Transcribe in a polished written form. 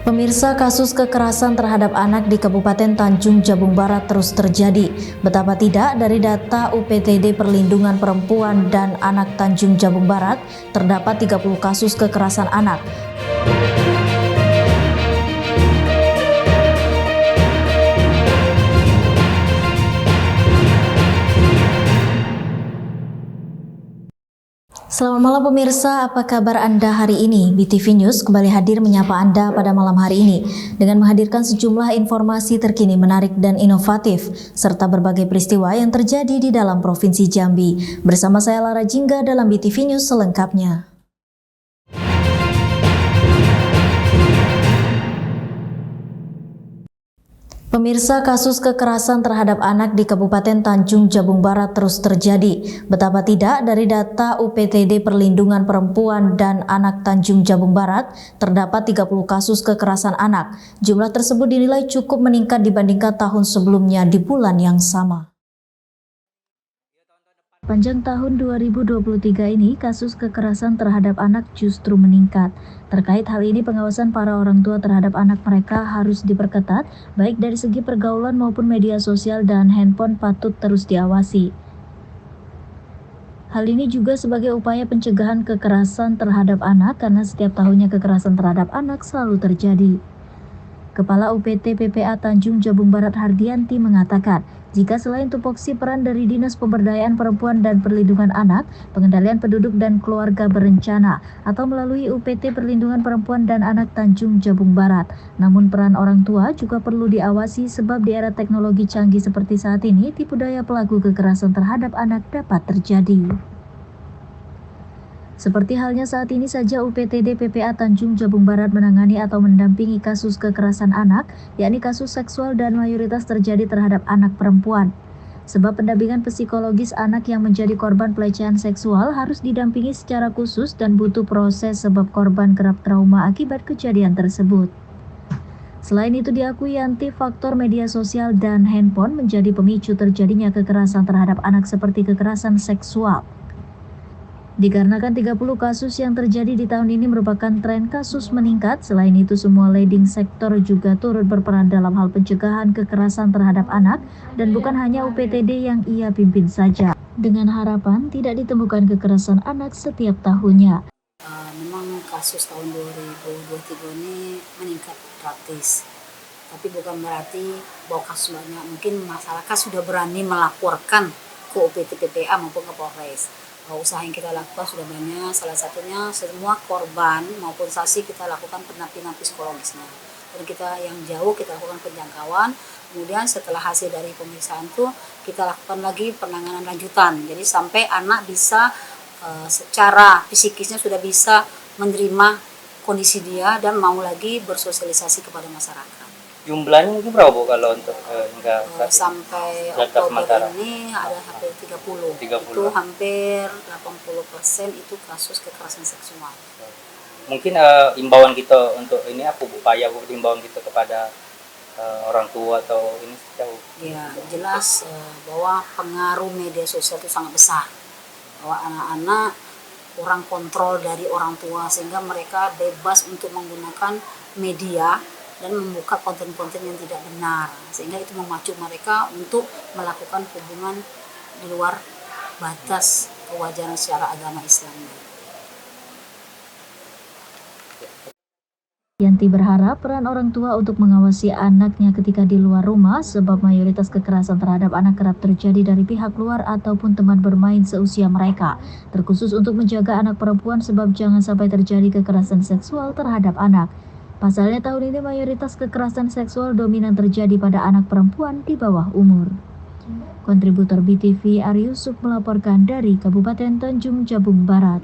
Pemirsa, kasus kekerasan terhadap anak di Kabupaten Tanjung Jabung Barat terus terjadi. Betapa tidak, dari data UPTD Perlindungan Perempuan dan Anak Tanjung Jabung Barat, terdapat 30 kasus kekerasan anak. Selamat malam pemirsa, apa kabar Anda hari ini? BTV News kembali hadir menyapa Anda pada malam hari ini dengan menghadirkan sejumlah informasi terkini menarik dan inovatif serta berbagai peristiwa yang terjadi di dalam Provinsi Jambi. Bersama saya Lara Jingga dalam BTV News selengkapnya. Pemirsa, kasus kekerasan terhadap anak di Kabupaten Tanjung Jabung Barat terus terjadi. Betapa tidak, dari data UPTD Perlindungan Perempuan dan Anak Tanjung Jabung Barat, terdapat 30 kasus kekerasan anak. Jumlah tersebut dinilai cukup meningkat dibandingkan tahun sebelumnya di bulan yang sama. Panjang tahun 2023 ini, kasus kekerasan terhadap anak justru meningkat. Terkait hal ini, pengawasan para orang tua terhadap anak mereka harus diperketat, baik dari segi pergaulan maupun media sosial dan handphone patut terus diawasi. Hal ini juga sebagai upaya pencegahan kekerasan terhadap anak karena setiap tahunnya kekerasan terhadap anak selalu terjadi. Kepala UPT PPA Tanjung Jabung Barat Hardianti mengatakan, jika selain tupoksi peran dari Dinas Pemberdayaan Perempuan dan Perlindungan Anak, pengendalian penduduk dan keluarga berencana, atau melalui UPT Perlindungan Perempuan dan Anak Tanjung Jabung Barat, namun peran orang tua juga perlu diawasi sebab di era teknologi canggih seperti saat ini, tipu daya pelaku kekerasan terhadap anak dapat terjadi. Seperti halnya saat ini saja UPTD PPA Tanjung Jabung Barat menangani atau mendampingi kasus kekerasan anak, yakni kasus seksual dan mayoritas terjadi terhadap anak perempuan. Sebab pendampingan psikologis anak yang menjadi korban pelecehan seksual harus didampingi secara khusus dan butuh proses sebab korban kerap trauma akibat kejadian tersebut. Selain itu diakui Yanti, faktor media sosial dan handphone menjadi pemicu terjadinya kekerasan terhadap anak seperti kekerasan seksual. Dikarenakan 30 kasus yang terjadi di tahun ini merupakan tren kasus meningkat, selain itu semua leading sektor juga turut berperan dalam hal pencegahan kekerasan terhadap anak dan bukan hanya UPTD yang ia pimpin saja. Dengan harapan tidak ditemukan kekerasan anak setiap tahunnya. Memang kasus tahun 2023 ini meningkat drastis, tapi bukan berarti bahwa kasus banyak. Mungkin masyarakat sudah berani melaporkan ke UPT PPA maupun ke Polres. Usaha yang kita lakukan sudah banyak, salah satunya semua korban maupun saksi kita lakukan pendampingan psikologisnya. Dan kita yang jauh kita lakukan penjangkauan, kemudian setelah hasil dari pemeriksaan itu kita lakukan lagi penanganan lanjutan. Jadi sampai anak bisa secara psikisnya sudah bisa menerima kondisi dia dan mau lagi bersosialisasi kepada masyarakat. Jumlahnya mungkin berapa Bu kalau untuk hingga sampai Oktober ini ada hampir 30. Itu hampir 80% itu kasus kekerasan seksual. Mungkin imbauan kita untuk ini apa Bu, upaya Bu, imbauan kita kepada orang tua atau ini sejauh? Ya, jelas bahwa pengaruh media sosial itu sangat besar. Bahwa anak-anak kurang kontrol dari orang tua sehingga mereka bebas untuk menggunakan media dan membuka konten-konten yang tidak benar, sehingga itu memacu mereka untuk melakukan hubungan di luar batas kewajaran secara agama Islam. Yanti berharap peran orang tua untuk mengawasi anaknya ketika di luar rumah, sebab mayoritas kekerasan terhadap anak kerap terjadi dari pihak luar ataupun teman bermain seusia mereka, terkhusus untuk menjaga anak perempuan sebab jangan sampai terjadi kekerasan seksual terhadap anak. Pasalnya tahun ini mayoritas kekerasan seksual dominan terjadi pada anak perempuan di bawah umur. Kontributor BTV Ari Yusuf melaporkan dari Kabupaten Tanjung Jabung Barat.